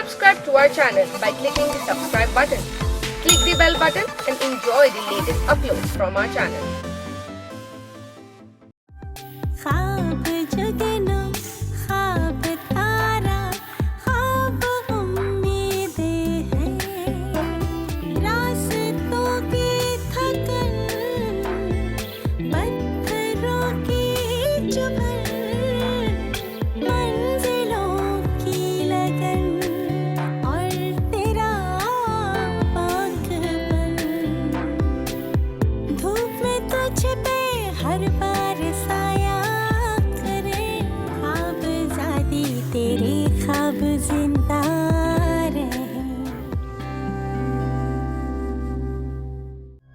Subscribe to our channel by clicking the subscribe button. Click the bell button and enjoy the latest uploads from our channel. ख्वाब जगना ख्वाब तारा ख्वाब उम्मीदें हैं रास्तों की थकन पत्थरों की चुभन मंजिलों की लगन और तेरा पागलपन धूप में तुझ पे हर बार साया करे ख्वाब ज़ादी तेरे ख्वाब जिंदा रहे।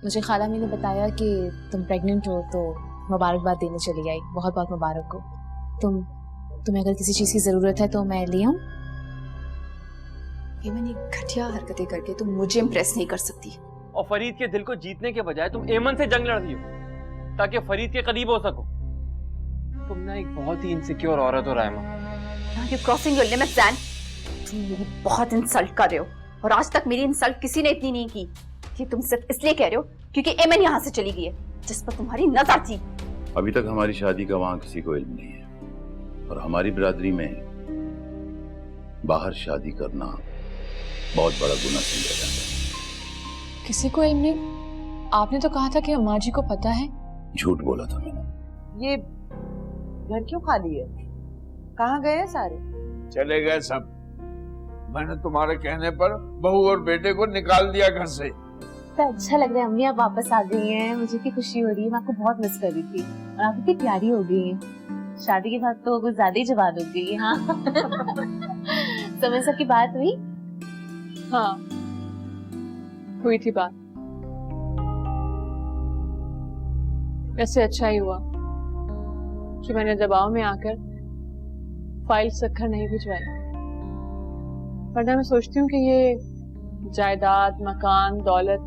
मुझे खाला अम्मी ने बताया कि तुम प्रेग्नेंट हो तो मुबारकबाद देने चली आई। बहुत बहुत मुबारक हो। तुम्हें अगर किसी चीज़ की ज़रूरत है तो मैं ले आऊँ? ये मैंने घटिया हरकतें करके तुम मुझे इम्प्रेस नहीं कर सकती। और फरीद के दिल को जीतने के बजाय तुम एमन से जंग लड़ रही हो ताकि फरीद के करीब हो सको। तुम ना एक बहुत ही इनसिक्योर औरत हो Raima. You're crossing your limits, Zan. तुम मेरी बहुत इंसल्ट कर रहे हो और आज तक मेरी इंसल्ट किसी ने इतनी नहीं की। ये तुम सिर्फ इसलिए कह रहे हो क्योंकि एमन यहाँ से चली गई है जिस पर तुम्हारी नजर थी। अभी तक हमारी शादी का वहां किसी को इल्म नहीं है और हमारी बिरादरी में बाहर शादी करना बहुत बड़ा गुनाह समझा जाता है। किसी को इल्म नहीं? आपने तो कहा था कि अम्मा जी को पता है। झूठ बोला था मैंने। ये घर क्यों खाली है? कहाँ गए हैं सारे? चले गए सब। मैंने तुम्हारे कहने पर बहू और बेटे को निकाल दिया घर से। तो अच्छा लग रहा है अम्मी, आप वापस आ गई हैं। मुझे की खुशी हो रही है। मैं आपको बहुत मिस कर रही थी और आप इतनी प्यारी हो गई हैं। शादी के बाद तो कुछ ज्यादा ही जवान हो गई है। हाँ समय सबकी बात हुई? हाँ हुई थी बात। वैसे अच्छा ही हुआ कि मैंने दबाव में आकर फाइल सखर नहीं भिजवाई, वरना मैं सोचती हूँ कि ये जायदाद, मकान, दौलत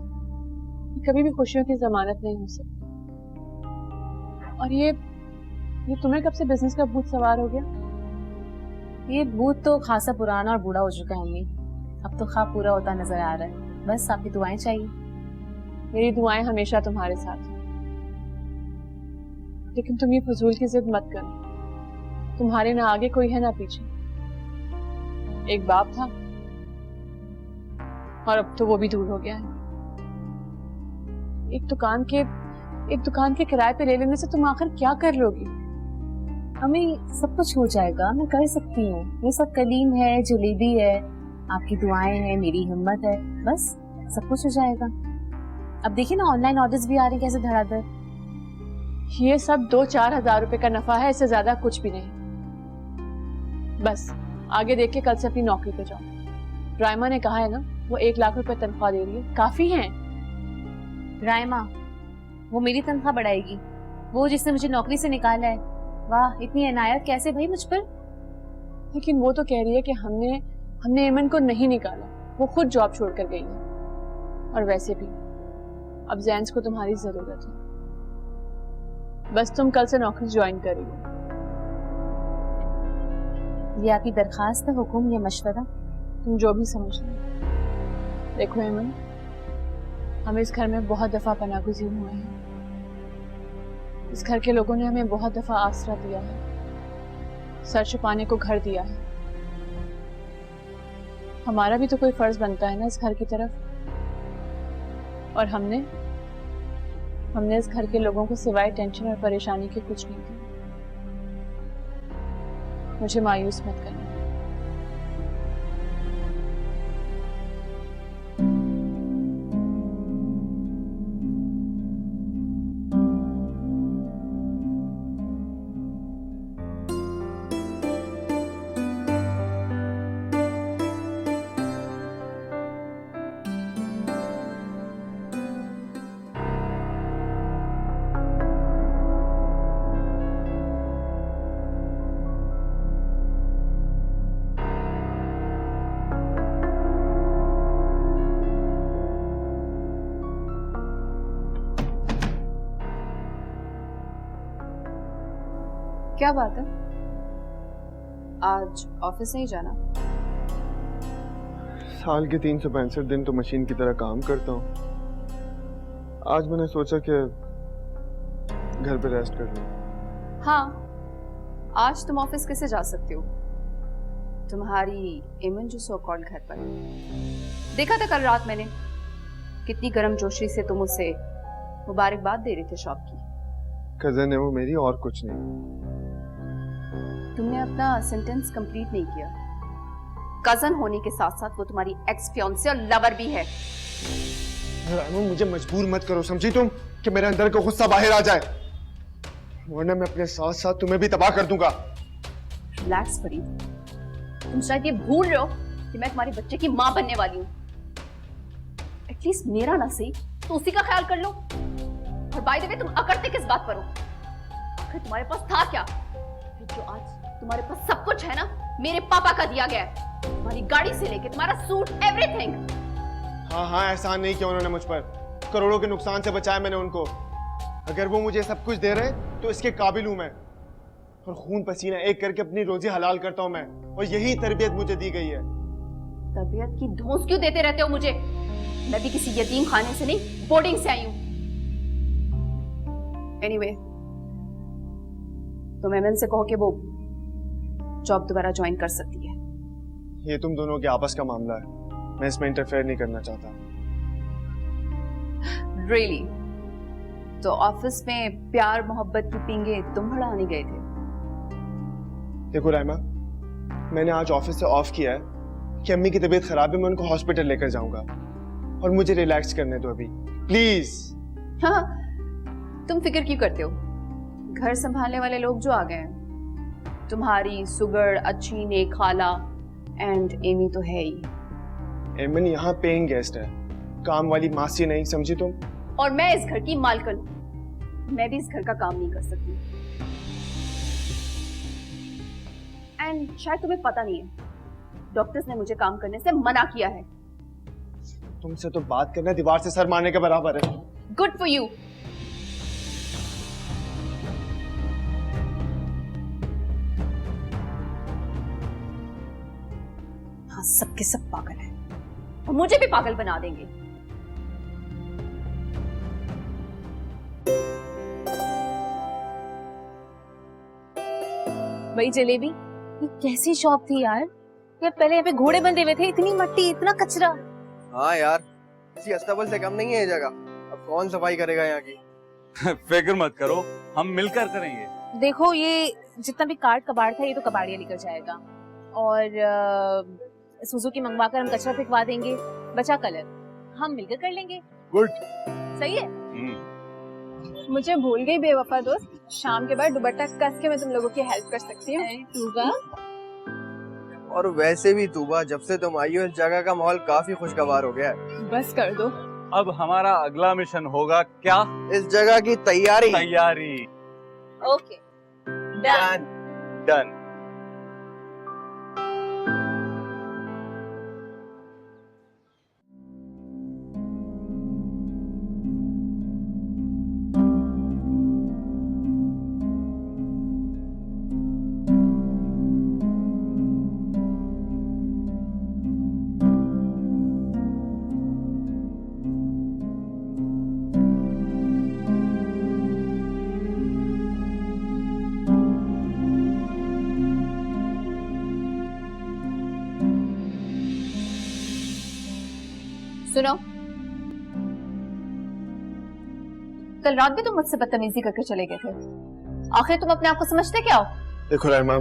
कभी भी खुशियों की जमानत नहीं हो सकती। और ये तुम्हें कब से बिजनेस का भूत सवार हो गया? ये भूत तो खासा पुराना और बूढ़ा हो चुका है अम्मी। अब तो ख्वाब पूरा होता नजर आ रहा है। बस आपकी दुआएं चाहिए। मेरी दुआएं हमेशा तुम्हारे साथ हैं। लेकिन तुम ये फजूल की जिद मत करो। तुम्हारे ना आगे कोई है ना पीछे। एक बाप था और अब तो वो भी दूर हो गया है। एक दुकान के किराए पे ले लेने से तुम आखिर क्या कर लोगी? हमें सब कुछ हो जाएगा। मैं कर सकती हूँ। ये सब कलीम है, जलेबी है, आपकी दुआएं हैं, मेरी हिम्मत है, बस सब कुछ हो जाएगा। अब देखिए ना, ऑनलाइन ऑर्डर्स भी आ रहे हैं कैसे धड़ाधड़। ये सब 2-4 हजार रुपए का नफा है, इससे ज्यादा कुछ भी नहीं। बस आगे देख के कल से अपनी नौकरी पे जाओ। रायमा ने कहा है ना, वो 1 लाख रुपए तनख्वाह दे रही है, काफी है। रायमा वो मेरी तनख्वाह बढ़ाएगी? वो जिसने मुझे नौकरी से निकाला है। वाह, इतनी इनायत कैसे भाई मुझ पर? लेकिन वो तो कह रही है कि हमने एमन को नहीं निकाला, वो खुद जॉब छोड़ कर गई है। और वैसे भी अब जैन्स को तुम्हारी जरूरत है। बस तुम कल से नौकरी ज्वाइन कर रही हो। ये आपकी दरखास्त है, हुक्म या मशवरा? तुम जो भी समझ लो। देखो एमन, हम इस घर में बहुत दफा पनागुज़ीर हुए हैं। इस घर के लोगों ने हमें बहुत दफा आसरा दिया है, सर छुपाने को घर दिया है। हमारा भी तो कोई फर्ज बनता है ना इस घर की तरफ। और हमने इस घर के लोगों को सिवाय टेंशन और परेशानी के कुछ नहीं दिया। मुझे मायूस मत करना। क्या बात है? आज ऑफिस नहीं जाना? साल के 365 दिन तो मशीन की तरह काम करता हूँ। आज मैंने सोचा कि घर पे रेस्ट कर लूं। हाँ, आज तुम ऑफिस कैसे जा सकते हो? तुम्हारी एमन जो सो कॉल्ड घर पर देखा था कल रात मैंने, कितनी गर्मजोशी से तुम उसे मुबारकबाद दे रहे थे शॉप की। कजन है वो मेरी, और कुछ नहीं। तुमने अपना सेंटेंस कंप्लीट नहीं किया। कजन होने के साथ साथ वो तुम्हारी एक्स फियांसे और लवर भी है। राइमा, मुझे मजबूर मत करो, समझी तुम, कि मेरे अंदर का गुस्सा बाहर आ जाए, वरना मैं अपने साथ साथ तुम्हें भी तबाह कर दूंगा। रिलैक्स फरीद, तुम शायद ये भूल रहे हो कि मैं तुम्हारे बच्चे की मां बनने वाली हूँ। एटलीस्ट मेरा ना सही तो उसी का ख्याल कर लो। और बाय द वे, तुम अकड़ते किस बात पर हो? आखिर तुम्हारे पास था क्या जो आज तुम्हारे पास सब कुछ है ना, मेरे पापा का दिया गया है। तुम्हारी गाड़ी से लेके तुम्हारा सूट, एवरीथिंग। हाँ हाँ, एहसान नहीं किया उन्होंने मुझ पर, करोड़ों के नुकसान से बचाया मैंने उनको। अगर वो मुझे सब कुछ दे रहे हैं तो इसके काबिल हूं मैं, और खून पसीना एक करके अपनी रोजी हलाल करता हूं मैं, और यही तरबियत मुझे दी गई है। तबीयत की धौंस क्यों देते रहते हो मुझे? मैं भी किसी यतीम खाने से नहीं, बोर्डिंग से आई हूं। एनीवे, तुम एमन से कहो कि वो जॉब दोबारा ज्वाइन कर सकती है। ये तुम दोनों के आपस का मामला है, मैं इसमें इंटरफेयर नहीं करना चाहता। Really? तो ऑफिस में प्यार मोहब्बत की पींगे तुम बढ़ाने गए थे? देखो राइमा, मैंने आज ऑफिस से ऑफ किया है कि अम्मी की तबीयत खराब है, मैं उनको हॉस्पिटल लेकर जाऊंगा, और मुझे रिलैक्स करने दो अभी, प्लीज। हाँ, तुम फिक्र क्यों करते हो? घर संभालने वाले लोग जो आ गए हैं, तुम्हारी सुगड़, अच्छी, नेक खाला एंड एमी तो है ही। एमन यहाँ पेइंग गेस्ट है, काम वाली मासी नहीं, समझी तुम? और मैं इस घर की मालकिन हूँ, मैं भी इस घर का काम नहीं कर सकती। एंड शायद तुम्हें पता नहीं है, डॉक्टर्स ने मुझे काम करने से मना किया है। तुमसे तो बात करना दीवार से सर मारने के बराबर है। Good for you. हाँ, सबके सब पागल हैं और मुझे भी पागल बना देंगे। भाई जलेबी, ये कैसी शॉप थी यार? यार पहले यहाँ पे घोड़े बंधे हुए थे, इतनी मट्टी, इतना कचरा। हाँ यार, किसी अस्तबल से कम नहीं है ये जगह। अब कौन सफाई करेगा यहाँ की? फिक्र मत करो, हम मिलकर करेंगे। देखो, ये जितना भी कार्ड कबाड़ था, ये तो कबाड़िया लेकर जाएगा, और सुजुकी मंगवाकर हम कचरा फेंकवा देंगे, बचा कलर हम मिलकर कर लेंगे। गुड, सही है। मुझे भूल गई बेवफा दोस्त, शाम के बाद दुपट्टा कस के मैं तुम लोगों की हेल्प कर सकती हूँ। तूबा, और वैसे भी तूबा, जब से तुम आई हो इस जगह का माहौल काफी खुशगवार हो गया है। बस कर दो। अब हमारा अगला मिशन होगा क्या? इस जगह की तैयारी। Okay, done. डन। सुनो, कल रात भी तुम मुझसे बदतमीजी करके चले गए थे। आखिर तुम अपने आप को समझते क्या हो? देखो रहमा,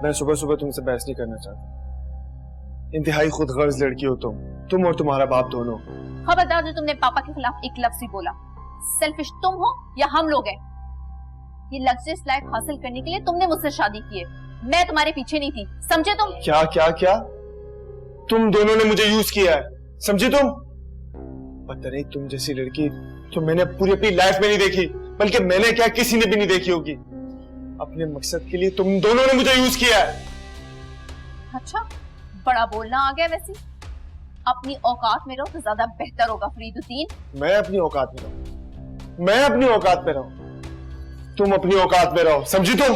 मैं सुबह सुबह तुमसे बहस नहीं करना चाहता। इंतहाई खुदगर्ज लड़की हो तुम और तुम्हारा बाप दोनों। खबरदार जो तुमने पापा के खिलाफ एक लफ्ज भी बोला। सेल्फिश तुम हो या हम लोग हैं? ये लग्जरियस लाइफ हासिल करने के लिए तुमने मुझसे शादी की है, मैं तुम्हारे पीछे नहीं थी, समझे तुम? क्या क्या क्या? तुम दोनों ने मुझे यूज किया है, समझे तुम? पता नहीं, तुम जैसी लड़की तो मैंने पूरी अपनी लाइफ में नहीं देखी, बल्कि मैंने क्या किसी ने भी नहीं देखी होगी। अपने मकसद के लिए तुम दोनों ने मुझे यूज किया है। अच्छा, बड़ा बोलना आ गया वैसे। अपनी औकात में रहो तो ज्यादा बेहतर होगा फरीदुद्दीन। मैं अपनी औकात में रहूं, मैं अपनी औकात में रहूं, तुम अपनी औकात में रहो, समझी तुम?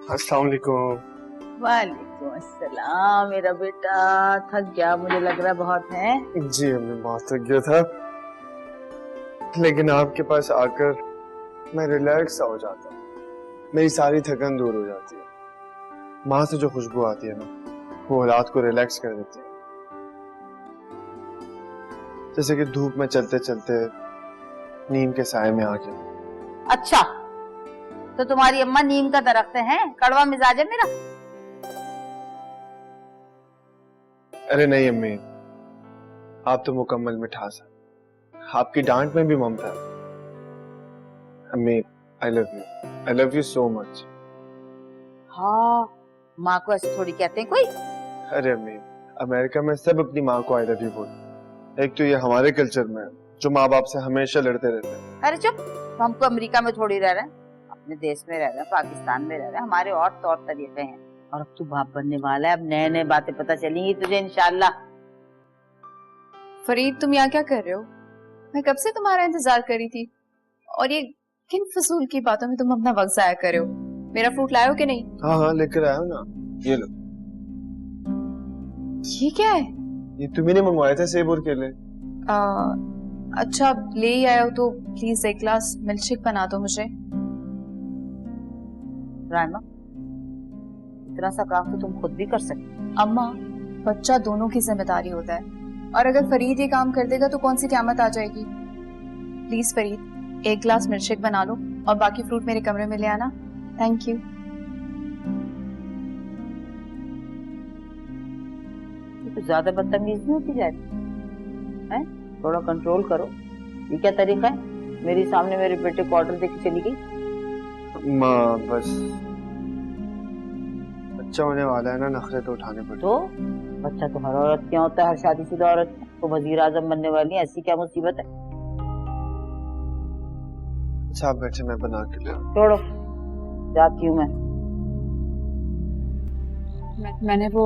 अस्सलाम वालेकुम। वालेकुम अस्सलाम मेरा बेटा, थक गया मुझे लग रहा बहुत है। जी मैं बहुत थक गया था, लेकिन आपके पास आकर मैं रिलैक्स सा हो जाता हूँ, मेरी सारी थकन दूर हो जाती है। माँ से जो खुशबू आती है ना, वो रात को रिलैक्स कर देती है, जैसे कि धूप में चलते चलते नीम के साए में आके। अच्छा, तो तुम्हारी अम्मा नीम का दरख्त है, कड़वा मिजाज है मेरा। अरे नहीं अम्मी, आप तो मुकम्मल मिठास है, आपकी डांट में भी ममता है। अम्मी I love you so much. हाँ, माँ को ऐसे थोड़ी कहते हैं कोई। अरे अम्मी, अमेरिका में सब अपनी माँ को आई लव यू बोलते, एक तो ये हमारे कल्चर में है जो माँ बाप से हमेशा लड़ते रहते हैं। अरे चुप, हम तो अमेरिका में थोड़ी रह रहे हैं, अपने देश में रह रहे हैं, पाकिस्तान में रह रहे हैं, हमारे और तौर तरीके हैं। और अब तू बाप बनने वाला है, अब नए नए बातें पता चलेंगी तुझे इंशाल्लाह। फरीद, तुम यहाँ क्या कर रहे हो? मैं कब से तुम्हारा इंतजार कर रही थी, और ये किन फजूल की बातों में तुम अपना वक्त जाया कर रहे हो? मेरा फ्रूट लाए हो कि नहीं? हाँ हाँ लेकर आया हूँ ना, ये लो। ये क्या है? ये तुम्ही ने मंगवाए थे सेब और केले। अच्छा, ले ही आए हो तो प्लीज एक ग्लास मिल्कशेक बना दो मुझे। राइमा, इतना सा काम तो तुम खुद भी कर सकती। अम्मा, बच्चा दोनों की जिम्मेदारी होता है, और अगर फरीद ये काम कर देगा तो कौन सी क़यामत आ जाएगी। प्लीज फरीद, एक ग्लास मिल्कशेक बना लो और बाकी फ्रूट मेरे कमरे में ले आना। Thank you. तो ज्यादा बदतमीज नहीं होती जाती है, थोड़ा कंट्रोल करो। ये क्या तरीका है, मेरे सामने मेरे बेटे को ऑर्डर देके चली गई। माँ बस बच्चा होने वाला है ना, नखरे तो उठाने पड़ते। तो बच्चा तो हर औरत क्या होता है, हर शादीशुदा औरत को वजीर आजम बनने वाली है, ऐसी क्या मुसीबत है। अच्छा आप बैठे, मैं बना के ले आऊं। छोड़ो, जाती हूँ मैं। मैंने वो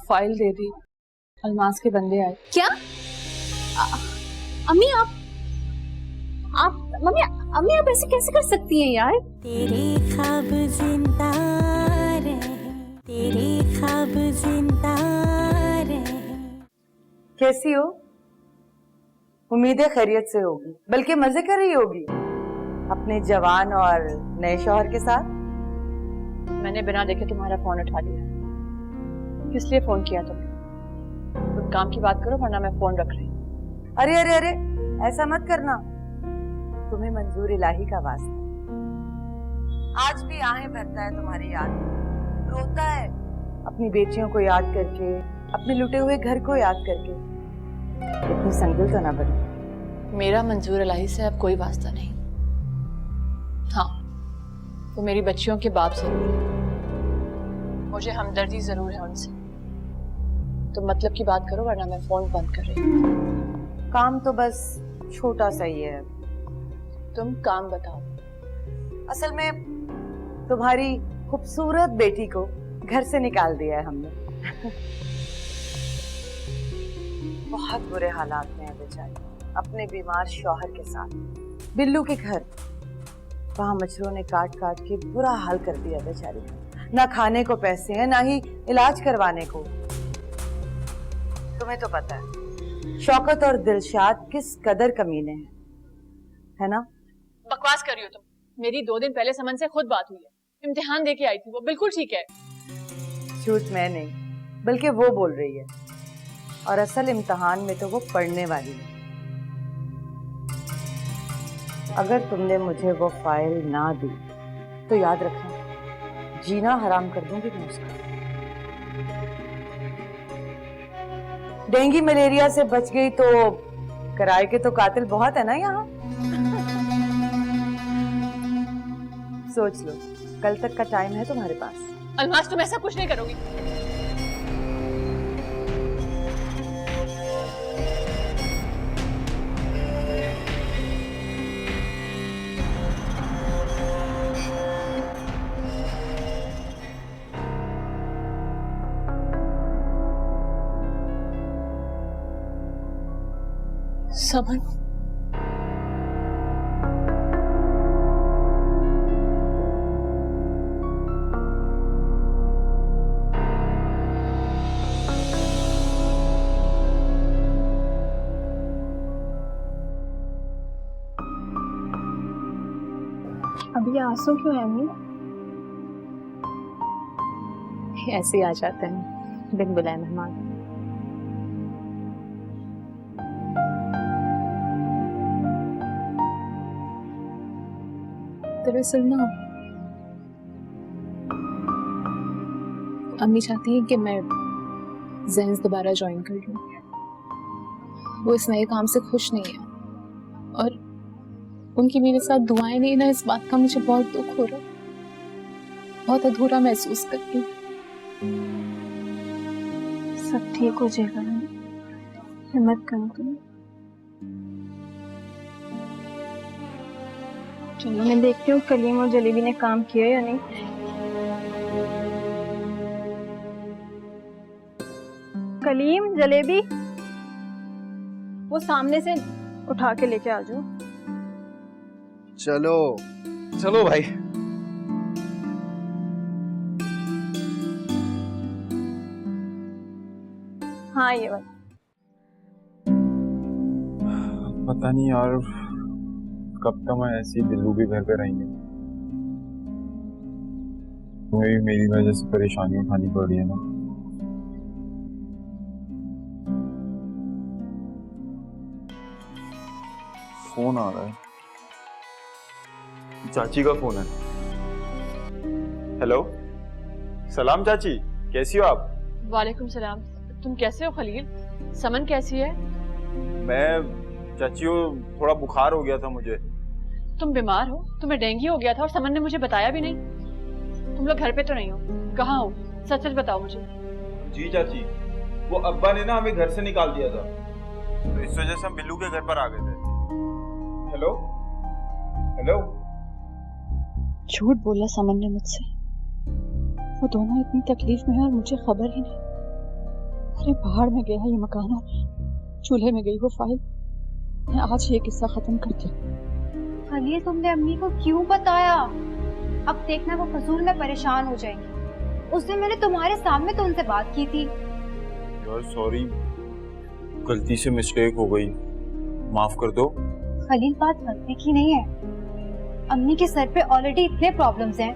फाइल दे दी, अलमास के बंदे आए। क्या? अम्मी अम्मी आप ऐसे कैसे कर सकती हैं यार? तेरे ख्वाब जिंदा रहे, तेरे ख्वाब जिंदा रहे। कैसी हो? उम्मीद है खैरियत से होगी, बल्कि मजे कर रही होगी अपने जवान और नए शौहर के साथ। मैंने बिना देखे तुम्हारा फोन उठा लिया। किस लिए फोन किया तुमने? तुम काम की बात करो, वरना मैं फोन रख रही हूँ। अरे अरे अरे, ऐसा मत करना, तुम्हें मंजूर इलाही का वास्ता। आज भी आहें भरता है तुम्हारी याद, रोता है अपनी बेटियों को याद करके, अपने लुटे हुए घर को याद करके। इतनी संगुल तो ना बने। मेरा मंजूर इलाही से अब कोई वास्ता नहीं। हाँ, वो मेरी बच्चियों के बाप जरूर है, मुझे हमदर्दी जरूर है उनसे। तो मतलब की बात करो, वरना मैं फोन बंद कर रही हूँ। काम तो बस छोटा सा ही है। तुम काम बताओ। असल में तुम्हारी खूबसूरत बेटी को घर से निकाल दिया है हमने। बहुत बुरे हालात में है बेचारी, अपने बीमार शौहर के साथ, बिल्लू के घर। वहां मच्छरों ने काट काट के बुरा हाल कर दिया बेचारी। ना खाने को पैसे हैं, ना ही इलाज करवाने को। तुम्हें तो पता है शौकत और दिलशाद किस कदर कमीने हैं, है ना? बकवास कर रही हो तुम। मेरी 2 दिन पहले समन से खुद बात हुई है, इम्तिहान देके आई थी, वो बिल्कुल ठीक है। झूठ मैं नहीं, बल्कि वो बोल रही है, और असल इम्तिहान में तो वो पढ़ने वाली है। अगर तुमने मुझे वो फाइल ना दी तो याद रखना, जीना हराम कर दूंगी मैं उसका। डेंगू मलेरिया से बच गई तो किराए के तो कातिल बहुत है ना यहाँ। सोच लो, कल तक का टाइम है तुम्हारे पास। अलमास, तुम ऐसा कुछ नहीं करोगी। समन, अभी आंसू क्यों है अम्मी? ऐसे ही आ जाते हैं बिन बुलाए मेहमान। दरअसल ना अम्मी चाहती है कि मैं ज़ेन्स दोबारा ज्वाइन कर लूं। वो इस नए काम से खुश नहीं है और उनकी मेरे साथ दुआएं नहीं ना, इस बात का मुझे बहुत दुख हो रहा है, बहुत अधूरा महसूस करती हूँ। सब ठीक हो जाएगा, हिम्मत करो तुम। चलो मैं देखती हूँ कलीम और जलेबी ने काम किया या नहीं। कलीम, जलेबी, वो सामने से उठा के लेके आ जाओ। चलो चलो भाई। हाँ ये वाला। पता नहीं यार कब तक मैं ऐसी बिल्लू भी घर पे रहेंगे। तुम्हें भी मेरी वजह से परेशानी उठानी पड़ रही है ना। फोन आ रहा है, चाची का फोन है। हेलो, सलाम चाची, कैसी हो आप? वालेकुम सलाम। तुम कैसे हो खलील? समन कैसी है? मैं चाची हो थोड़ा बुखार हो गया था मुझे। तुम बीमार हो? तुम्हें डेंगू हो गया था और समन ने मुझे बताया भी नहीं। तुम लोग घर पे तो नहीं हो? कहाँ हो? सच सच बताओ मुझे। जी चाची, वो अब्बा ने ना हमें घर से निकाल दिया था, तो इस वजह से हम बिल्लू के घर पर आ गए थे। Hello hello. झूठ बोला समन ने मुझसे। वो दोनों इतनी तकलीफ में है और मुझे खबर ही नहीं। अरे बाहर में गया ये मकान और चूल्हे में गई वो फाइल। मैं आज ये किस्सा खत्म करती हूँ। खलील, तुमने अम्मी को क्यों बताया? अब देखना वो फजूल में परेशान हो जाएंगी। उस दिन मैंने तुम्हारे सामने तो उनसे बात की थी। यार सॉरी, गलती से मिस्टेक हो गई, माफ कर दो। खलील, बात गलती की नहीं है। अम्मी के सर पे ऑलरेडी इतने प्रॉब्लम्स हैं।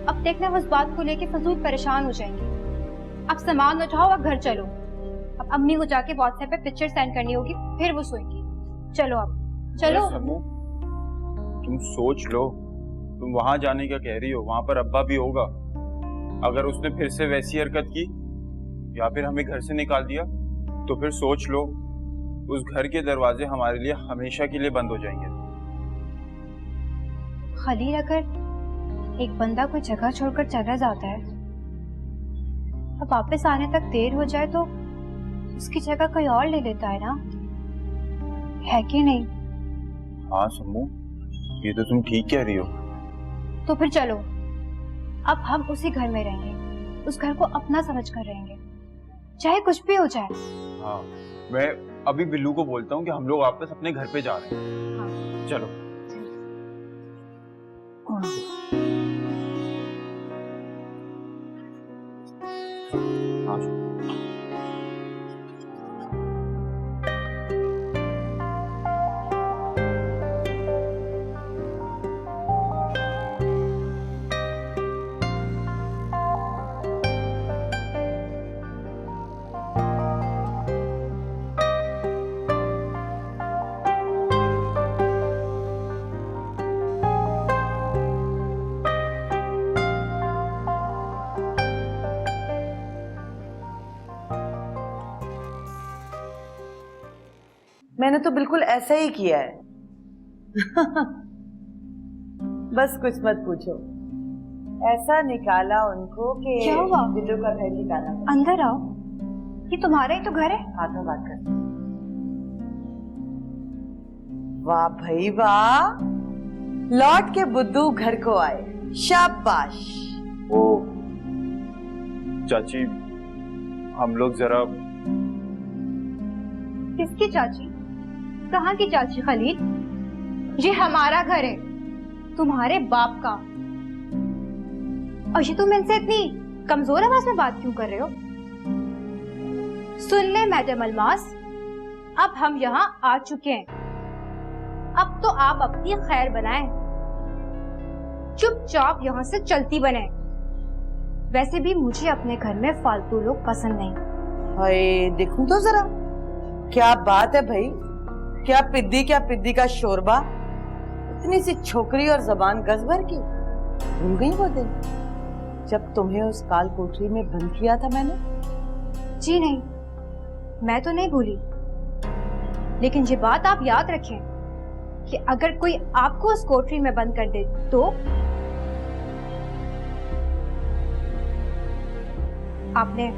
अब देखना वो उस बात को लेके फजूल परेशान हो जाएंगी। अब सामान उठाओ और घर चलो। अब अम्मी को जाके व्हाट्सएप पे पिक्चर सेंड करनी होगी, फिर वो सोएंगी। चलो अब चलो। तुम सोच लो, तुम वहां जाने का कह रही हो, वहां पर अब्बा भी होगा। अगर उसने फिर से वैसी हरकत की या फिर हमें घर से निकाल दिया तो फिर सोच लो, उस घर के दरवाजे हमारे लिए हमेशा के लिए बंद हो जाएंगे। खलील, अगर एक बंदा कोई जगह छोड़कर चला जाता है, अब वापस आने तक देर हो जाए तो उसकी जगह कोई और ले लेता है ना, है कि नहीं? हाँ सम्मू, ये तो तुम ठीक कह रही हो। तो फिर चलो, अब हम उसी घर में रहेंगे, उस घर को अपना समझ कर रहेंगे, चाहे कुछ भी हो जाए। हाँ, मैं अभी बिल्लू को बोलता हूँ कि हम लोग वापस अपने घर पे जा रहे हैं। हाँ। चलो। मैंने तो बिल्कुल ऐसा ही किया है। बस कुछ मत पूछो, ऐसा निकाला उनको कि क्या हुआ? बिल्लू का घर ठिकाना। अंदर आओ, ये तुम्हारा ही तो घर है। हाथ में बात कर। वाह भाई वाह, लौट के बुद्धू घर को आए, शाबाश। ओ चाची, हम लोग जरा। किसकी चाची? कहाँ की चाची खलील? ये हमारा घर है, तुम्हारे बाप का। और ये तुम इनसे इतनी कमजोर आवाज में बात क्यों कर रहे हो? सुन ले मैडम अलमास, अब हम यहाँ आ चुके हैं, अब तो आप अपनी खैर बनाएं। चुपचाप यहाँ से चलती बने। वैसे भी मुझे अपने घर में फालतू लोग पसंद नहीं। हाय देखूं तो जरा, क्या बात है भाई, क्या पिद्दी का शोरबा, इतनी सी छोकरी और जबान गज भर की। भूल गई वो दिन जब तुम्हें उस काल कोठरी में बंद किया था मैंने? जी नहीं, मैं तो नहीं भूली, लेकिन ये बात आप याद रखें कि अगर कोई आपको उस कोठरी में बंद कर दे तो आपने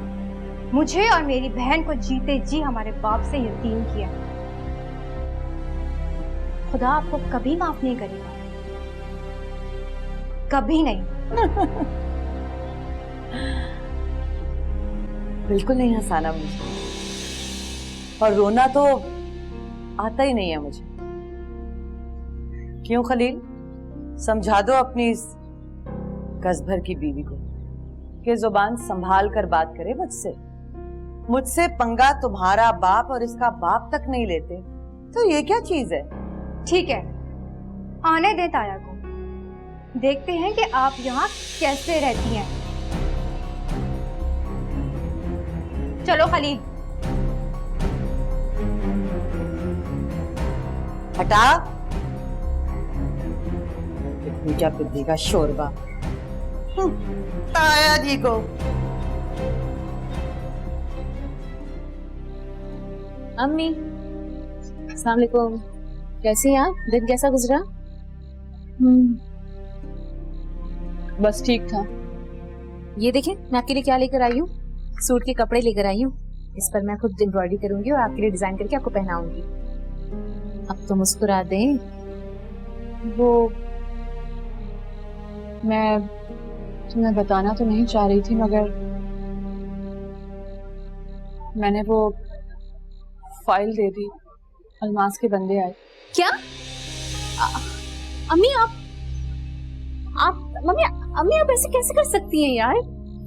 मुझे और मेरी बहन को जीते जी हमारे बाप से यतीम किया। खुदा आपको कभी माफ नहीं करेगा, कभी नहीं। बिल्कुल नहीं हंसाना मुझे, और रोना तो आता ही नहीं है मुझे। क्यों खलील, समझा दो अपनी इस गजभर की बीवी को कि जुबान संभाल कर बात करे मुझसे पंगा तुम्हारा बाप और इसका बाप तक नहीं लेते तो ये क्या चीज है? ठीक है, आने दें ताया को, देखते हैं कि आप यहाँ कैसे रहती हैं। चलो खलील। हटा क्या पिद्दी का शोरबा। ताया जी को अम्मी, अस्सलाम वालेकुम, कैसी हैं आप? दिन कैसा गुजरा? बस ठीक था। ये देखें, मैं आपके लिए क्या लेकर आई हूँ, सूट के कपड़े लेकर आई हूँ। इस पर मैं खुद एम्ब्रॉयडरी करूंगी और आपके लिए डिजाइन करके आपको पहनाऊंगी। अब तो मुस्कुरा दें। वो मैं तुम्हें बताना तो नहीं चाह रही थी, मगर मैंने वो फाइल दे दी, अलमास के बंदे आए। क्या? अम्मी अम्मी आप ऐसे कैसे कर सकती हैं यार?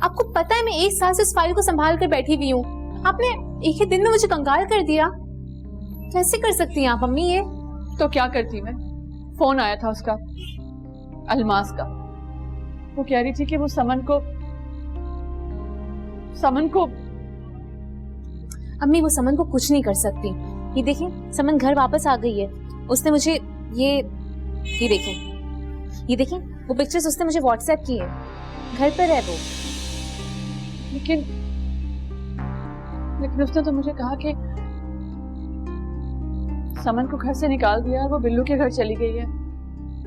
आपको पता है मैं 1 साल से इस फाइल को संभाल कर बैठी हुई हूँ, आपने एक ही दिन में मुझे कंगाल कर दिया। कैसे कर सकती हैं आप अम्मी ये? तो क्या करती मैं? फोन आया था उसका, अलमास का। वो कह रही थी कि वो समन को अम्मी वो समन को कुछ नहीं कर सकती। ये देखिए, समन घर वापस आ गई है। उसने मुझे ये देखें वो पिक्चर्स उसने मुझे व्हाट्सएप की है। घर पर है वो। लेकिन उसने तो मुझे कहा कि समन को घर से निकाल दिया और वो बिल्लू के घर चली गई है,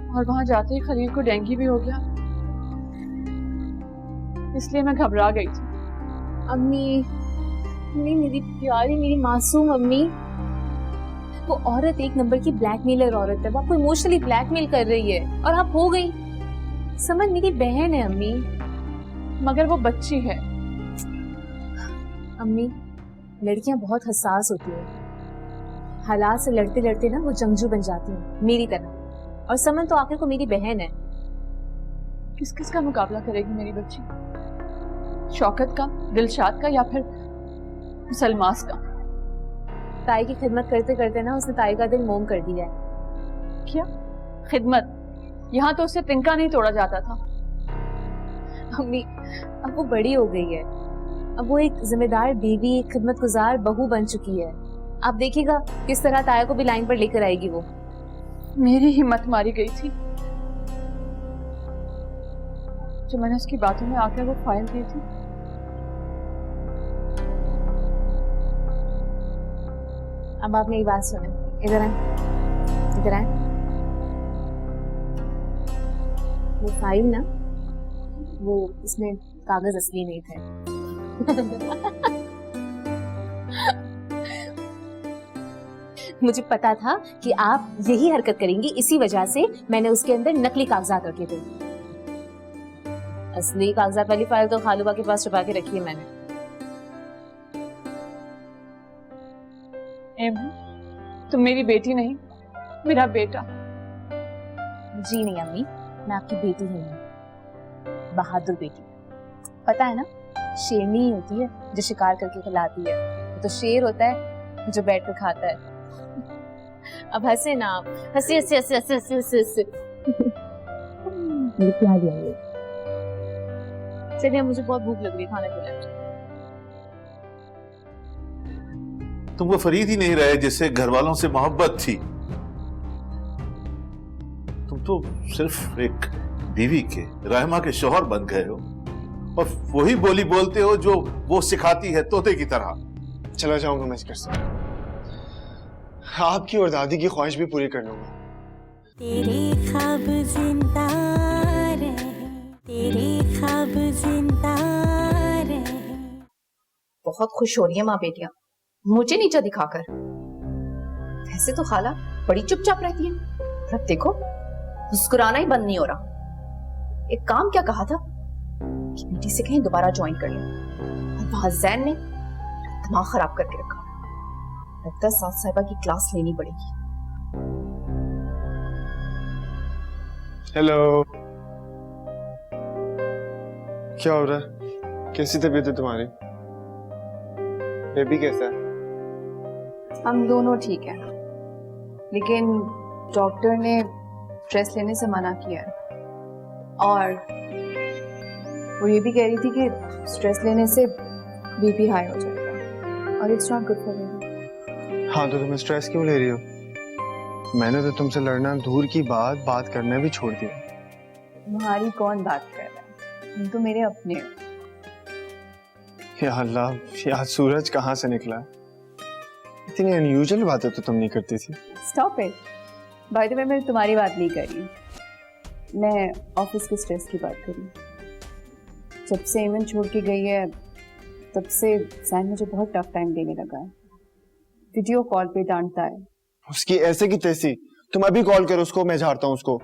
और वहां जाते ही खलील को डेंगू भी हो गया, इसलिए मैं घबरा गई थी। अम्मी मेरी प्यारी, मेरी मासूम अम्मी, वो औरत एक नंबर की ब्लैकमेलर औरत है। वो आपको इमोशनली ब्लैकमेल कर रही है और आप हो गई। समन मेरी बहन है अम्मी। मगर वो बच्ची है। अम्मी, लड़कियां बहुत हसास होती हैं। हालात से लड़ते लड़ते ना वो जंगजू बन जाती हैं, मेरी तरह। और समन तो आखिर को मेरी बहन है। किस किस का मुकाबला करेगी मेरी बच्ची? शौकत का, दिलशाद का, या फिर सलमास का? ताई की खिदमत करते करते ना उसने ताई का दिल मोम कर दिया है। क्या खिदमत? यहाँ तो उससे तिनका नहीं तोड़ा जाता था। अम्मी, अब वो बड़ी हो गई है। अब वो एक जिम्मेदार बीवी, एक खिदमतगुजार बहू बन चुकी है। आप देखिएगा किस तरह ताया को भी लाइन पर लेकर आएगी वो। मेरी हिम्मत मारी गई थी जो मैंने उसकी बातों में आकर वो फाइल दी थी। अब आप मेरी बात सुने, इधर आए। वो फाइल ना, वो इसमें कागज असली नहीं थे। मुझे पता था कि आप यही हरकत करेंगी, इसी वजह से मैंने उसके अंदर नकली कागजात रखे थे। असली कागजात वाली फाइल तो खालूबा के पास छुपा के रखी है मैंने। तुम मेरी बेटी नहीं, मेरा बेटा। जी नहीं अम्मी, मैं आपकी बेटी ही हूँ, बहादुर बेटी। पता है ना, शेरनी ही होती है जो शिकार करके खिलाती है, तो शेर होता है जो बैठ कर खाता है। अब हंसे ना आप, हंसी। क्या दिया ये? चलिए मुझे बहुत भूख लग रही है, खाना खिलाएं। तुमको फरीद ही नहीं रहे जिससे घर वालों से मोहब्बत थी। तुम तो सिर्फ एक बीवी के, रहमा के शौहर बन गए हो और वही बोली बोलते हो जो वो सिखाती है तोते की तरह। चला जाऊंगा मैं इस घर से, आपकी और दादी की ख्वाहिश भी पूरी कर लूंगा। तेरे ख्वाब जिंदा रहे, तेरे ख्वाब जिंदा रहे। बहुत खुश हो रही है माँ बेटियां मुझे नीचा दिखाकर। वैसे तो खाला बड़ी चुपचाप रहती है, पर अब देखो मुस्कुराना ही बंद नहीं हो रहा। एक काम क्या कहा था कि बेटी से कहीं दोबारा ज्वाइन कर ले, और वहां जैन ने दिमाग खराब करके रखा। लगता है साथ साहिबा की क्लास लेनी पड़ेगी। हेलो, क्या हो रहा है? कैसी तबीयत है तुम्हारी? बेबी कैसा है? हम दोनों ठीक हैं, लेकिन डॉक्टर ने स्ट्रेस लेने से मना किया है, और वो ये भी कह रही थी कि स्ट्रेस लेने से बीपी हाई हो जाएगा और it's not good for baby. हाँ, तो तुम्हें स्ट्रेस क्यों ले रही हो? मैंने तो तुमसे लड़ना दूर की बात करना भी छोड़ दिया। तुम्हारी कौन बात कर रहा है? तुम तो मेरे अपने हो। या अल्लाह, ये आज सूरज कहाँ से निकला? इतनी अनयूजुअल बातें तो तुम नहीं करती थी। Stop it. By the way, मैं तुम्हारी बात नहीं कर रही, मैं ऑफिस के स्ट्रेस की बात कर रही हूँ। जब से एमन छोड़ के गई है तब से सैन मुझे बहुत टफ टाइम देने लगा है। वीडियो कॉल पे डांटता है। उसकी ऐसे की तैसी, तुम अभी कॉल करो उसको, मैं झाड़ता हूँ उसको।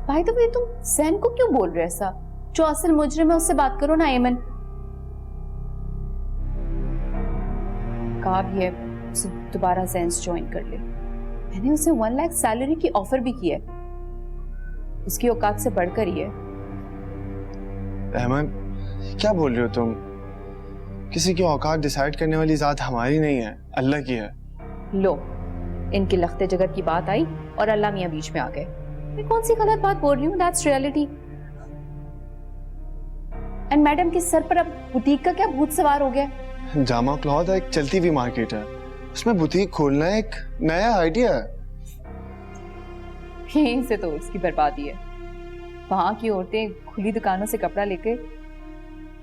भाई तो तुम सैन को क्यों बोल रहे ऐसा? जो असल मुजरिम है उससे बात करो ना एमन। कहा भी है उसे दोबारा सेंस ज्वाइन कर ले। मैंने उसे 1 लाख सैलरी की ऑफर भी की है, उसकी औकात से बढ़कर ही है। अहमद, क्या बोल रहे हो तुम? किसी की औकात डिसाइड करने वाली जात हमारी नहीं है, अल्लाह की है। लो, इनकी लख्ते जगर की बात आई और अल्लाह मियां बीच में आ गए। मैं कौन सी गलत बात बोल रही हूँ? That's reality. एंड मैडम के सर पर अब बुटीक का क्या भूत सवार हो गया? जामा क्लॉथ एक चलती हुई मार्केट है, उसमें बुटीक खोलना एक नया आइडिया है। यहीं से तो उसकी बर्बादी है। वहां की औरतें खुली दुकानों से कपड़ा लेकर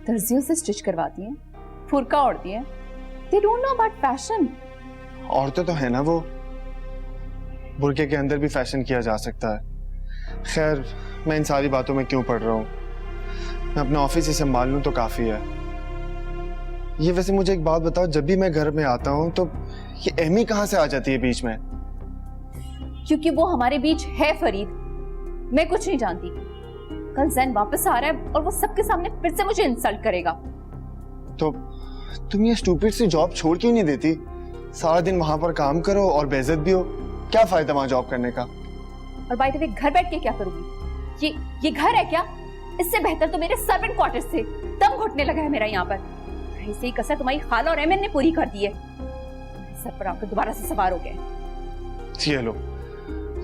दर्जियों से स्टिच करवाती हैं, फुर्का ओढ़ती हैं। They don't know about fashion. औरतें तो है ना वो, बुर्के के अंदर भी फैशन किया जा सकता है। खैर, मैं इन सारी बातों में क्यों पड़ रहा हूँ? मैं अपना ऑफिस ही संभाल लूँ तो काफी है। ये वैसे मुझे एक बात बताओ, जब भी मैं घर में आता हूँ तो ये एमी कहाँ से आ जाती है बीच में? क्योंकि वो हमारे बीच है फरीद, मैं कुछ नहीं जानती। कल जैन वापस आ रहा है और वो सबके सामने फिर से मुझे इंसल्ट करेगा। तो तुम ये स्टूपिड सी जॉब छोड़ क्यों नहीं देती? सारा दिन वहां पर काम करो और बेइज्जत भी हो, क्या फायदा वहां जॉब करने का? और बाय द वे, घर बैठ के क्या करूंगी? ये घर है क्या? इससे बेहतर तो मेरे सर्वेंट क्वार्टर्स थे। दम घुटने लगा है मेरा यहाँ पर। ऐसे ही कसर तुम्हारी खाला और एमन ने पूरी कर दी है। सर पर आकर दोबारा से सवार हो गए। ये लो,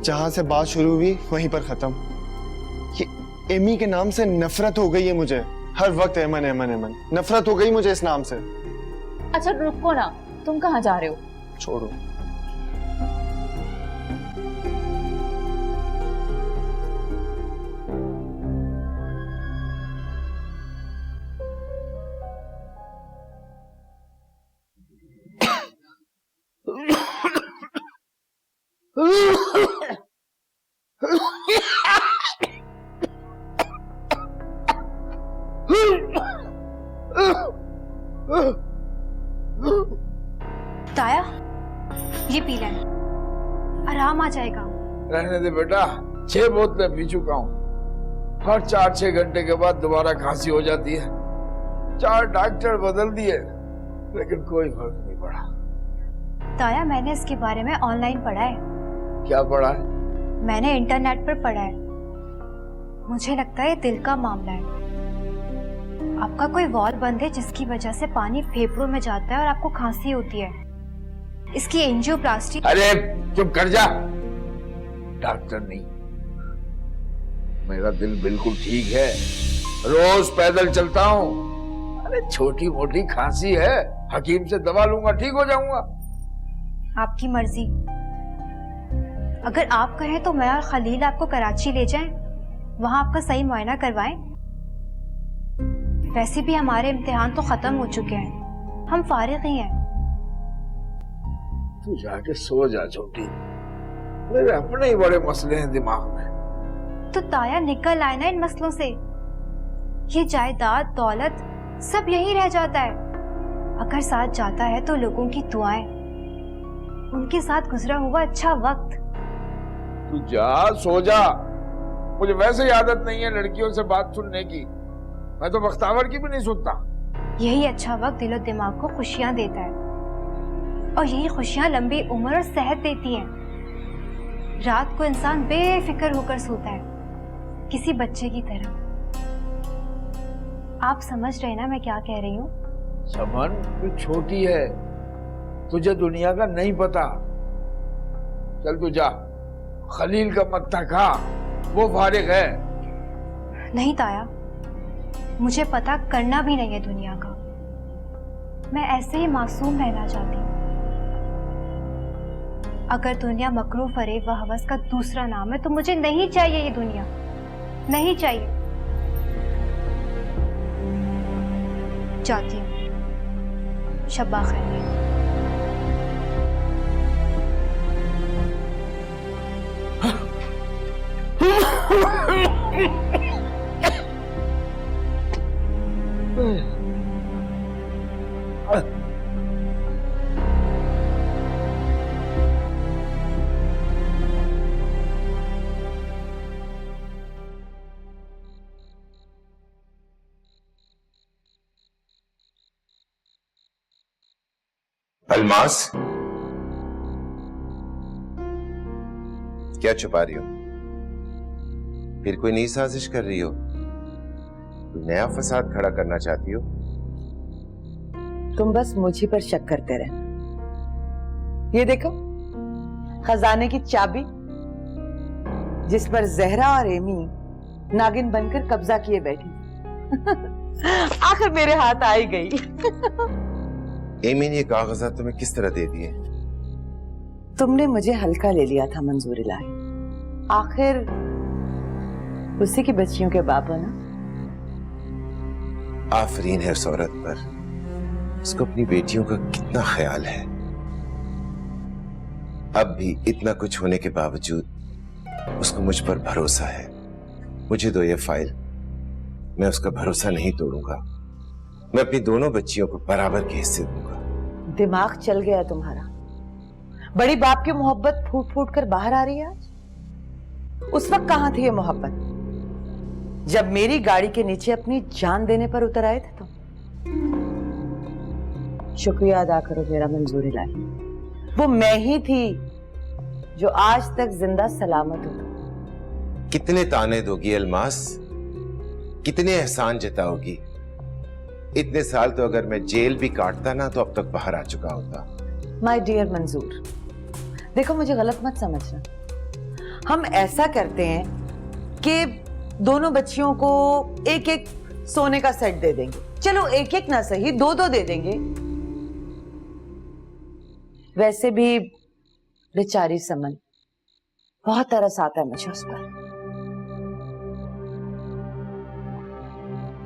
जहां से बात शुरू हुई वहीं पर खत्म। ये एमी के नाम से नफरत हो गई है मुझे। हर वक्त एमन एमन एमन, नफरत हो गई मुझे इस नाम से। अच्छा रुको ना, तुम कहाँ जा रहे हो? छोड़ो। ताया, ये पी ले, आराम आ जाएगा। रहने दे बेटा, 6 बोतलें पी चुका हूँ। हर 4-6 घंटे के बाद दोबारा खांसी हो जाती है। 4 डॉक्टर बदल दिए लेकिन कोई फर्क नहीं पड़ा। ताया, मैंने इसके बारे में ऑनलाइन पढ़ा है। क्या पढ़ा है? मैंने इंटरनेट पर पढ़ा है। मुझे लगता है दिल का मामला है। आपका कोई वॉल्व बंद है जिसकी वजह से पानी फेफड़ों में जाता है और आपको खांसी होती है। इसकी एंजियोप्लास्टी। अरे चुप कर जा, डॉक्टर नहीं, मेरा दिल बिल्कुल ठीक है, रोज पैदल चलता हूँ। अरे छोटी मोटी खांसी है, हकीम से दवा लूंगा, ठीक हो जाऊंगा। आपकी मर्जी। अगर आप कहें तो मैं और खलील आपको कराची ले जाएं, वहां आपका सही मुआयना करवाएं। वैसे भी हमारे इम्तिहान तो खत्म हो चुके हैं, हम फारिग ही हैं। तू जाके सो जा छोटी, मेरे अपने ही बड़े मसले हैं दिमाग में। तो ताया निकल आए ना इन मसलों से। ये जायदाद दौलत सब यही रह जाता है। अगर साथ जाता है तो लोगों की दुआएं, उनके साथ गुजरा हुआ अच्छा वक्त। तू जा सो जा, मुझे वैसे ही आदत नहीं है लड़कियों से बात सुनने की, मैं तो बख्तावर की भी नहीं सुनता। यही अच्छा वक्त दिलो दिमाग को खुशियां देता है, और यही खुशियां लंबी उम्र और सेहत देती हैं। रात को इंसान बेफिक्र होकर सोता है, किसी बच्चे की तरह। आप समझ रहे ना मैं क्या कह रही हूँ? समन, तू छोटी है, तुझे दुनिया का नहीं पता। चल तू जा, खलील का मत्था खा, वो फारिग है। नहीं ताया, मुझे पता करना भी नहीं है दुनिया का। मैं ऐसे ही मासूम रहना चाहती हूँ। अगर दुनिया मकरू फरेब व हवस का दूसरा नाम है तो मुझे नहीं चाहिए ये दुनिया, नहीं चाहिए। जाती हूँ, शब्बा खैर। अलमास, क्या छुपा रही हो? फिर कोई नई साजिश कर रही हो? नया फसाद खड़ा करना चाहती हो? तुम बस मुझी पर शक करते रहना। ये देखो, खजाने की चाबी, जिस पर जहरा और एमी नागिन बनकर कब्जा किए बैठी। आखिर मेरे हाथ आई गई। एमी ने ये कागजात तुम्हें किस तरह दे दिए? तुमने मुझे हल्का ले लिया था मंजूर इलाही, आखिर उसी की बच्चियों के बाप हो ना। आफरीन है उस औरत पर, उसको अपनी बेटियों का कितना ख्याल है। अब भी इतना कुछ होने के बावजूद उसको मुझ पर भरोसा है। मुझे दो ये फाइल, मैं उसका भरोसा नहीं तोड़ूंगा। मैं अपनी दोनों बच्चियों को बराबर के हिस्से दूंगा। दिमाग चल गया तुम्हारा। बड़ी बाप की मोहब्बत फूट फूट कर बाहर आ रही है आज। उस वक्त कहां थी ये मोहब्बत, जब मेरी गाड़ी के नीचे अपनी जान देने पर उतर आए थे तुम? शुक्रिया अदा करो मेरा मंजूर इलाही, वो मैं ही थी जो आज तक जिंदा सलामत हो। कितने ताने दोगी अलमास, कितने एहसान जताओगी? इतने साल तो अगर मैं जेल भी काटता ना तो अब तक बाहर आ चुका होता। माय डियर मंजूर, देखो मुझे गलत मत समझना। हम ऐसा करते हैं कि दोनों बच्चियों को एक एक सोने का सेट दे देंगे। चलो एक एक ना सही, दो दो दे देंगे। वैसे भी बेचारी समन, बहुत तरस आता है मुझे उस पर।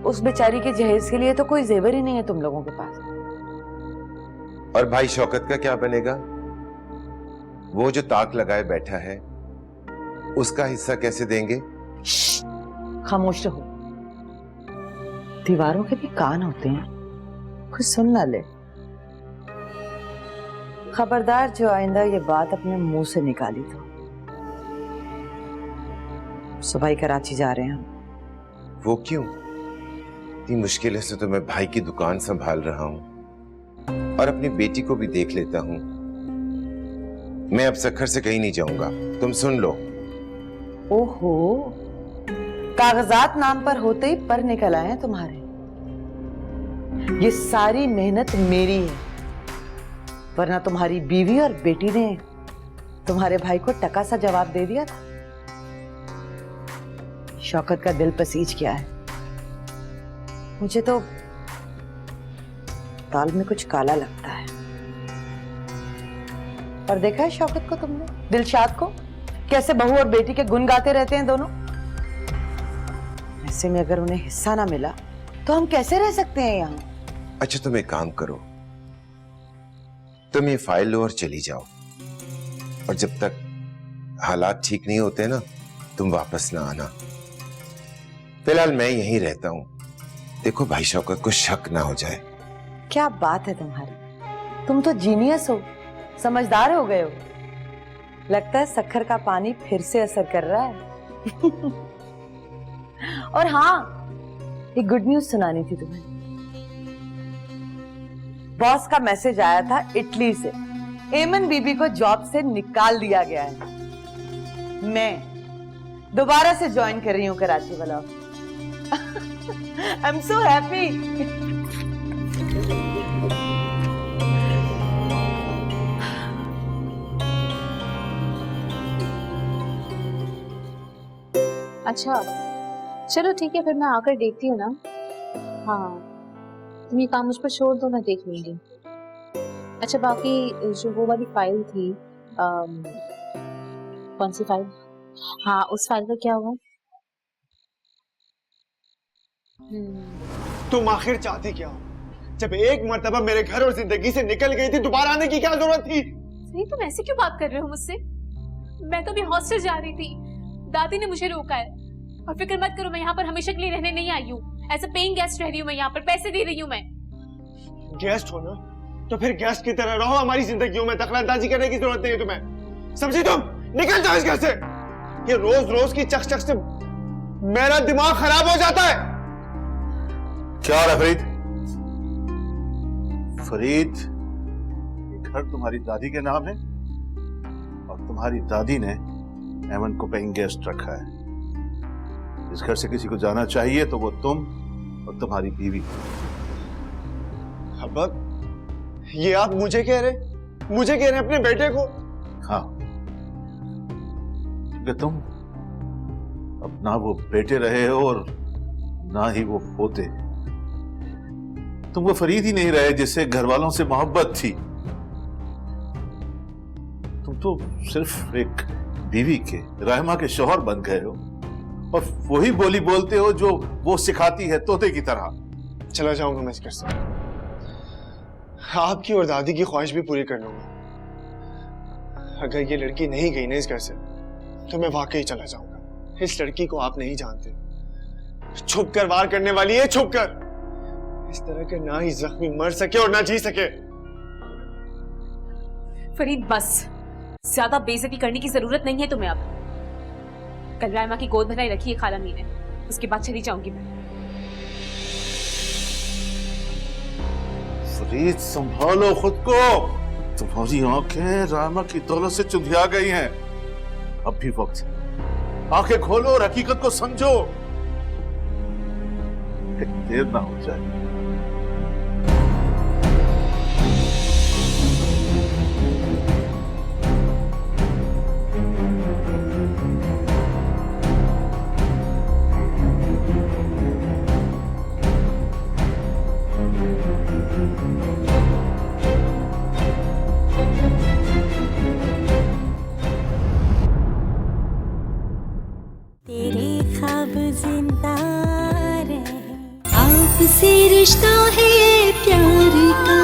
उस बेचारी के जहेज के लिए तो कोई जेवर ही नहीं है तुम लोगों के पास। और भाई शौकत का क्या बनेगा? वो जो ताक लगाए बैठा है, उसका हिस्सा कैसे देंगे? खामोश रहो, दीवारों के भी कान होते हैं, कुछ सुन ना ले। खबरदार जो आइंदा ये बात अपने मुंह से निकाली तो। सुबह ही कराची जा रहे हैं हम। वो क्यों? इतनी मुश्किलों से तो मैं भाई की दुकान संभाल रहा हूं और अपनी बेटी को भी देख लेता हूं। मैं अब सखर से कहीं नहीं जाऊंगा, तुम सुन लो। ओहो, कागजात नाम पर होते ही पर निकल आए हैं तुम्हारे। ये सारी मेहनत मेरी है, वरना तुम्हारी बीवी और बेटी ने तुम्हारे भाई को टका सा जवाब दे दिया था। शौकत का दिल पसीज गया है। मुझे तो दाल में कुछ काला लगता है। और देखा है शौकत को तुमने, दिलशाद को, कैसे बहू और बेटी के गुण गाते रहते हैं दोनों। ऐसे में अगर उन्हें हिस्सा ना मिला तो हम कैसे रह सकते हैं यहाँ। अच्छा तुम एक काम करो, तुम ये फाइल लो और चली जाओ, और जब तक हालात ठीक नहीं होते ना तुम वापस ना आना। फिलहाल मैं यहीं रहता हूं, देखो भाई शौकत को शक ना हो जाए। क्या बात है तुम्हारी, तुम तो जीनियस हो, समझदार हो गए हो। लगता है शक्कर का पानी फिर से असर कर रहा है। और हाँ, एक गुड न्यूज सुनानी थी तुम्हें। बॉस का मैसेज आया था इटली से, एमन बीबी को जॉब से निकाल दिया गया है। मैं दोबारा से ज्वाइन कर रही हूँ कराची वाला। I am so happy. अच्छा चलो ठीक है, फिर मैं आकर देखती हूँ ना। हाँ तुम ये काम मुझ पर छोड़ दो, मैं देख लूंगी। अच्छा बाकी जो वो वाली फाइल थी, कौन सी फाइल? हाँ उस फाइल का क्या हुआ? तुम आखिर चाहती क्या हो? जब एक मर्तबा मेरे घर और जिंदगी से निकल गई थी, दोबारा आने की क्या जरूरत थी? सही, तुम ऐसे क्यों बात कर रहे हो मुझसे? मैं तो अभी हॉस्टल जा रही थी, दादी ने मुझे रोका है। और फिक्र मत करो, मैं यहाँ पर हमेशा के लिए रहने नहीं आई हूँ। एज अ पेइंग गेस्ट रह रही हूँ मैं यहाँ पर, पैसे दे रही हूँ मैं। गेस्ट हो ना, तो फिर गेस्ट की तरह रहो हमारी जिंदगियों में, दखलंदाजी करने की जरूरत नहीं है तुम्हें। समझी तुम? निकल जाओ इस घर से। ये रोज रोज की चक-चक से मेरा दिमाग खराब हो जाता है। क्या हो रहा है फरीद? फरीद, ये घर तुम्हारी दादी के नाम है और तुम्हारी दादी ने एमन को पेइंग गेस्ट रखा है। इस घर से किसी को जाना चाहिए तो वो तुम और तुम्हारी बीवी। अब्बा, ये आप मुझे कह रहे हैं अपने बेटे को? हाँ, क्योंकि तुम अब ना वो बेटे रहे हो और ना ही वो पोते। तुम वो फरीद ही नहीं रहे जिससे घर वालों से मोहब्बत थी। तुम तो सिर्फ एक बीवी के, रहमा के शौहर बन गए हो और वही बोली बोलते हो जो वो सिखाती है तोते की तरह। चला जाऊंगा मैं इस घर से, आपकी और दादी की ख्वाहिश भी पूरी कर लूंगा। अगर ये लड़की नहीं गई ना इस घर से तो मैं वाकई चला जाऊंगा। इस लड़की को आप नहीं जानते, छुप कर वार करने वाली है, छुप कर। इस तरह के ना ही जख्मी मर सके और ना जी सके। फरीद बस, ज्यादा बेइज्जती करने की जरूरत नहीं है तुम्हें अब। कल रायमा की गोद भराई रखी है खाला मी ने, उसके बाद चली जाऊंगी मैं। फरीद संभालो खुद को, तुम्हारी आंखें रायमा की दौलत से चुंधिया गई हैं। अब भी वक्त, आंखें खोलो और हकीकत को समझो, देर ना हो जाए। तेरे ख्वाब जिंदा रहे, आपसे रिश्ता है प्यार का।